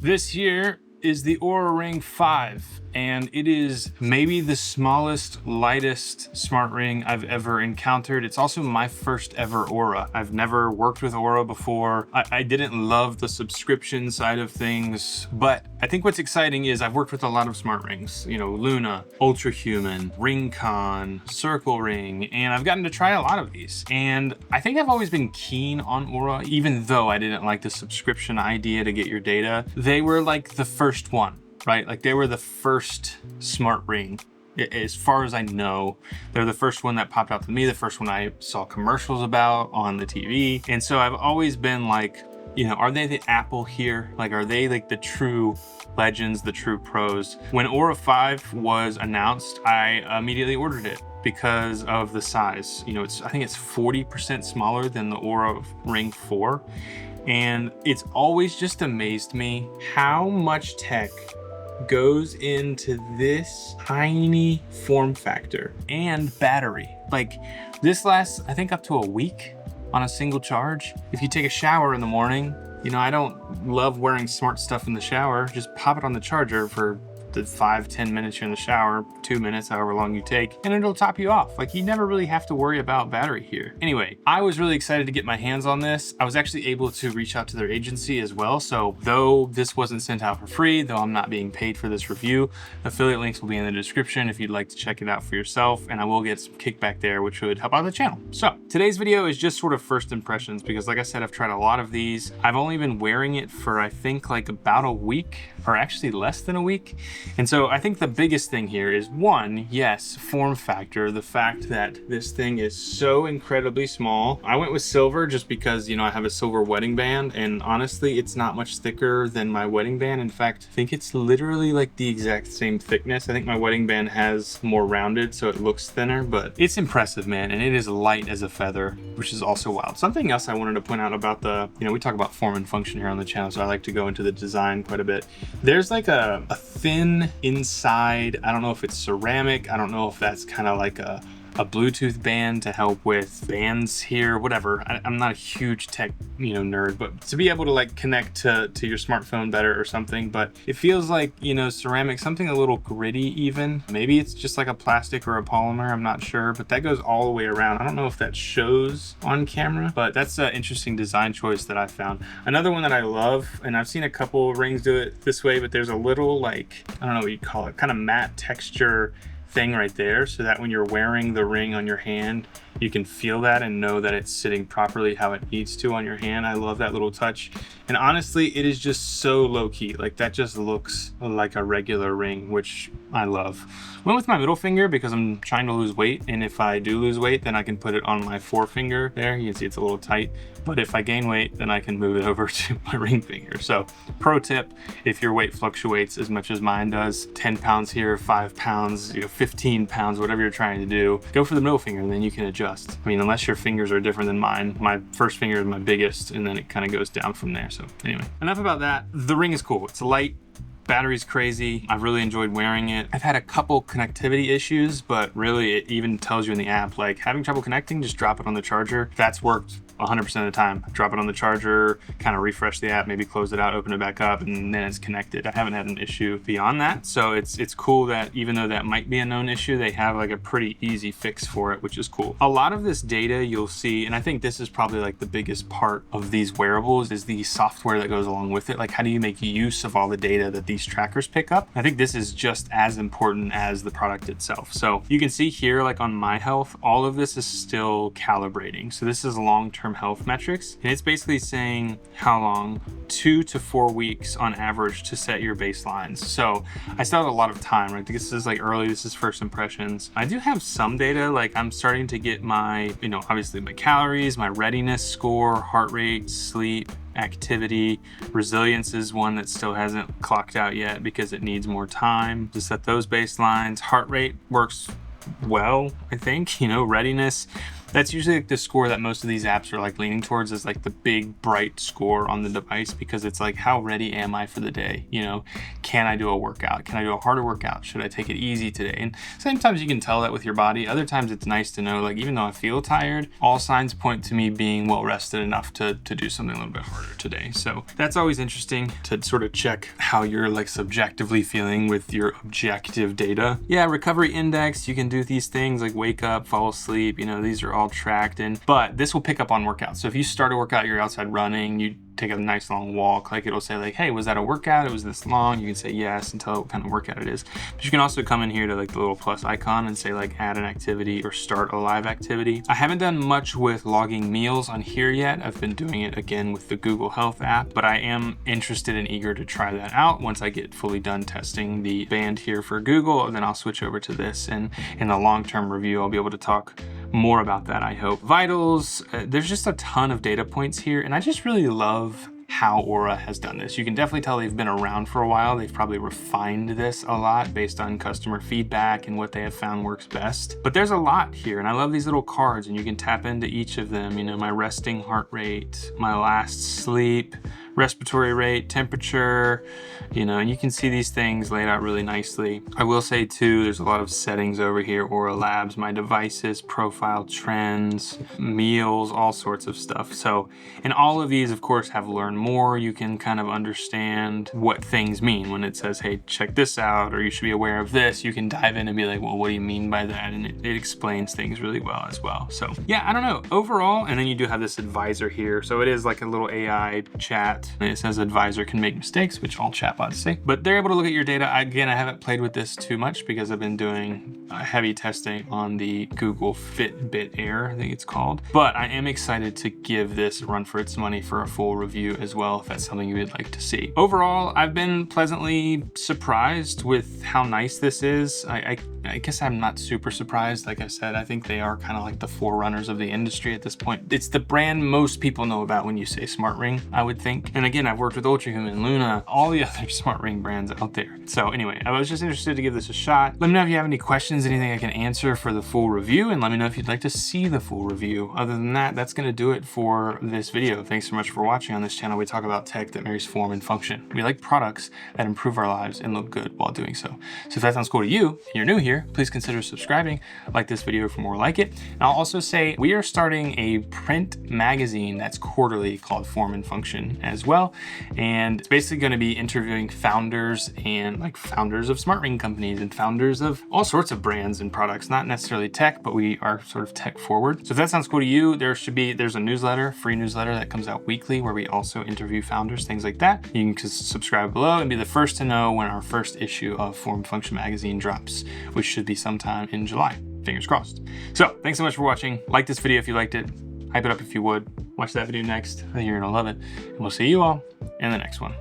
This here is the Oura Ring 5, and it is maybe the smallest, lightest smart ring I've ever encountered. It's also my first ever Oura. I've never worked with Oura before. I didn't love the subscription side of things, but I think what's exciting is I've worked with a lot of smart rings, you know, Luna, Ultrahuman, RingCon, Circle Ring, and I've gotten to try a lot of these. And I think I've always been keen on Oura, even though I didn't like the subscription idea to get your data. They were like the first one, right? Like they were the first smart ring. As far as I know, they're the first one that popped out to me, the first one I saw commercials about on the TV. And so I've always been like, you know, are they the Apple here? Like, are they like the true legends, the true pros? When Oura 5 was announced, I immediately ordered it because of the size. You know, I think it's 40% smaller than the Oura Ring 4. And it's always just amazed me how much tech goes into this tiny form factor and battery. Like this lasts, I think, up to a week on a single charge. If you take a shower in the morning, you know, I don't love wearing smart stuff in the shower. Just pop it on the charger for the 5-10 minutes you're in the shower, 2 minutes, however long you take, and it'll top you off. Like, you never really have to worry about battery here. Anyway, I was really excited to get my hands on this. I was actually able to reach out to their agency as well. So though this wasn't sent out for free, though I'm not being paid for this review, affiliate links will be in the description if you'd like to check it out for yourself, and I will get some kickback there, which would help out the channel. So today's video is just sort of first impressions, because like I said, I've tried a lot of these. I've only been wearing it for, I think, like about a week, or actually less than a week. And so I think the biggest thing here is, one, yes, form factor, the fact that this thing is so incredibly small. I went with silver just because, you know, I have a silver wedding band, and honestly, it's not much thicker than my wedding band. In fact, I think it's literally like the exact same thickness. I think my wedding band has more rounded, so it looks thinner, but it's impressive, man. And it is light as a feather, which is also wild. Something else I wanted to point out about the, you know, we talk about form and function here on the channel, so I like to go into the design quite a bit. There's like a thin inside, I don't know if it's ceramic, I don't know if that's kind of like a Bluetooth band to help with bands here, whatever. I'm not a huge tech, you know, nerd, but to be able to like connect to your smartphone better or something, but it feels like, you know, ceramic, something a little gritty even. Maybe it's just like a plastic or a polymer, I'm not sure, but that goes all the way around. I don't know if that shows on camera, but that's an interesting design choice that I found. Another one that I love, and I've seen a couple rings do it this way, but there's a little, like, I don't know what you call it, kind of matte texture thing right there, so that when you're wearing the ring on your hand, you can feel that and know that it's sitting properly how it needs to on your hand. I love that little touch. And honestly, it is just so low-key. Like, that just looks like a regular ring, which I love. Went with my middle finger because I'm trying to lose weight, and if I do lose weight, then I can put it on my forefinger there. You can see it's a little tight, but if I gain weight, then I can move it over to my ring finger. So pro tip, if your weight fluctuates as much as mine does, 10 pounds here, 5 pounds, you know, 15 pounds, whatever you're trying to do, go for the middle finger, and then you can adjust. I mean, unless your fingers are different than mine. My first finger is my biggest, and then it kind of goes down from there. So anyway, enough about that. The ring is cool. It's light. Battery's crazy. I've really enjoyed wearing it. I've had a couple connectivity issues, but really it even tells you in the app, like, having trouble connecting, just drop it on the charger. That's worked 100% of the time. Drop it on the charger, kind of refresh the app, maybe close it out, open it back up, and then it's connected. I haven't had an issue beyond that. So it's cool that even though that might be a known issue, they have like a pretty easy fix for it, which is cool. A lot of this data you'll see, and I think this is probably like the biggest part of these wearables, is the software that goes along with it. Like, how do you make use of all the data that these trackers pick up? I think this is just as important as the product itself. So you can see here, like on my health, all of this is still calibrating. So this is long-term health metrics, and it's basically saying how long, 2 to 4 weeks on average, to set your baselines. So I still have a lot of time, right? This is like early, this is first impressions. I do have some data, like I'm starting to get my, you know, obviously my calories, my readiness score, heart rate, sleep, activity. Resilience is one that still hasn't clocked out yet because it needs more time to set those baselines. Heart rate works well, I think. You know, readiness, That's usually like the score that most of these apps are like leaning towards, is like the big bright score on the device, because it's like, how ready am I for the day? You know, can I do a workout? Can I do a harder workout? Should I take it easy today? And sometimes you can tell that with your body. Other times it's nice to know, like, even though I feel tired, all signs point to me being well rested enough to do something a little bit harder today. So that's always interesting to sort of check how you're like subjectively feeling with your objective data. Yeah, recovery index, you can do these things like wake up, fall asleep, you know, these are all tracked in, but this will pick up on workouts. So if you start a workout, you're outside running, you take a nice long walk, like it'll say like, hey, was that a workout? It was this long. You can say yes and tell it what kind of workout it is. But you can also come in here to like the little plus icon and say like add an activity or start a live activity. I haven't done much with logging meals on here yet. I've been doing it again with the Google Health app, but I am interested and eager to try that out once I get fully done testing the band here for Google, and then I'll switch over to this, and in the long-term review I'll be able to talk more about that, I hope. Vitals, there's just a ton of data points here, and I just really love how Oura has done this. You can definitely tell they've been around for a while. They've probably refined this a lot based on customer feedback and what they have found works best. But there's a lot here, and I love these little cards, and you can tap into each of them. You know, my resting heart rate, my last sleep, respiratory rate, temperature, you know, and you can see these things laid out really nicely. I will say too, there's a lot of settings over here, Oura Labs, my devices, profile trends, meals, all sorts of stuff. So, and all of these of course have learn more. You can kind of understand what things mean when it says, hey, check this out, or you should be aware of this. You can dive in and be like, well, what do you mean by that? And it explains things really well as well. So yeah, I don't know, overall, and then you do have this advisor here. So it is like a little AI chat. And it says advisor can make mistakes, which all chatbots say, but they're able to look at your data. Again, I haven't played with this too much because I've been doing heavy testing on the Google Fitbit Air, I think it's called, but I am excited to give this a run for its money for a full review as well, if that's something you would like to see. Overall, I've been pleasantly surprised with how nice this is. I guess I'm not super surprised. Like I said, I think they are kind of like the forerunners of the industry at this point. It's the brand most people know about when you say smart ring, I would think. And again, I've worked with Ultrahuman, Luna, all the other smart ring brands out there. So anyway, I was just interested to give this a shot. Let me know if you have any questions, anything I can answer for the full review, and let me know if you'd like to see the full review. Other than that, that's gonna do it for this video. Thanks so much for watching. On this channel, we talk about tech that marries form and function. We like products that improve our lives and look good while doing so. So if that sounds cool to you, and you're new here, please consider subscribing, like this video for more like it. And I'll also say we are starting a print magazine that's quarterly called Form and Function as well. And it's basically going to be interviewing founders and like founders of smart ring companies and founders of all sorts of brands and products, not necessarily tech, but we are sort of tech forward. So if that sounds cool to you, there's a newsletter, free newsletter that comes out weekly where we also interview founders, things like that. You can subscribe below and be the first to know when our first issue of Form Function magazine drops, which should be sometime in July. Fingers crossed. So thanks so much for watching. Like this video if you liked it. Hype it up if you would. Watch that video next. I think you're gonna love it. And we'll see you all in the next one.